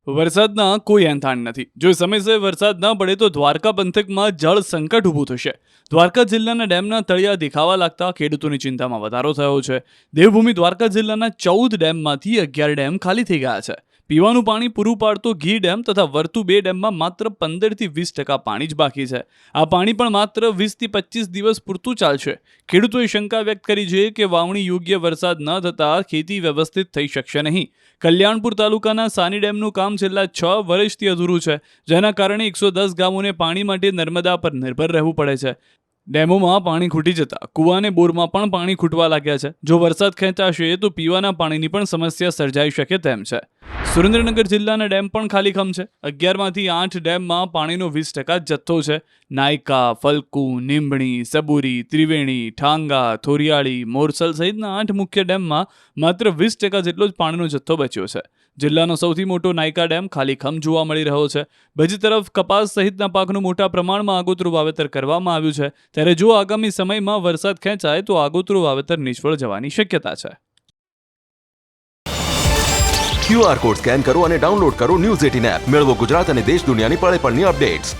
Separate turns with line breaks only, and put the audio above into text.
વરસાદના કોઈ એંધાણ નથી. જો સમયસર વરસાદ ન પડે તો દ્વારકા પંથકમાં જળ સંકટ ઊભું થશે. દ્વારકા જિલ્લાના ડેમના તળિયા દેખાવા લાગતા ખેડૂતોની ચિંતામાં વધારો થયો છે. દેવભૂમિ દ્વારકા જિલ્લાના 14 ડેમમાંથી 11 ડેમ ખાલી થઈ ગયા છે. પીવાનું પાણી પૂરું પાડતો ગીર ડેમ તથા વર્તુ 2 ડેમમાં માત્ર 15 થી 20% પાણી જ બાકી છે. આ પાણી પણ માત્ર 20 થી 25 દિવસ પૂરતું ચાલશે. ખેડૂતોએ શંકા વ્યક્ત કરી છે કે વાવણી યોગ્ય વરસાદ ન થતા ખેતી વ્યવસ્થિત થઈ શકશે નહીં. કલ્યાણપુર તાલુકાના સાની ડેમનું કામ છેલ્લા 6 વર્ષથી અધૂરું છે, જેના કારણે 110 ગામોને પાણી માટે નર્મદા પર નિર્ભર રહેવું પડે છે. ડેમોમાં પાણી ખૂટી જતા કુવા અને બોરમાં પણ પાણી ખૂટવા લાગ્યા છે. જો વરસાદ ખેંચાશે તો પીવાના પાણીની પણ સમસ્યા સર્જાઈ શકે તેમ છે. સુરેન્દ્રનગર જિલ્લાના ડેમ પણ ખાલીખમ છે. 11માંથી 8 ડેમમાં પાણીનો 20% જ જથ્થો છે. નાયકા, ફલકુ, નીંબણી, સબુરી, ત્રિવેણી, ઠાંગા, થોરિયાળી, મોરસલ સહિતના 8 મુખ્ય ડેમમાં માત્ર 20% જેટલો જ પાણીનો જથ્થો બચ્યો છે. જિલ્લાનો સૌથી મોટો નાયકા ડેમ ખાલીખમ જોવા મળી રહ્યો છે. બીજી તરફ કપાસ સહિતના પાકનું મોટા પ્રમાણમાં આગોતરું વાવેતર કરવામાં આવ્યું છે. ત્યારે જો આગામી સમયમાં વરસાદ ખેંચાય તો આગોતરું વાવેતર નિષ્ફળ જવાની શક્યતા છે.
QR કોડ સ્કેન કરો અને ડાઉનલોડ કરો ન્યૂઝ 18 એપ. મેળવો ગુજરાત અને દેશ દુનિયાની પળે પળની અપડેટ્સ.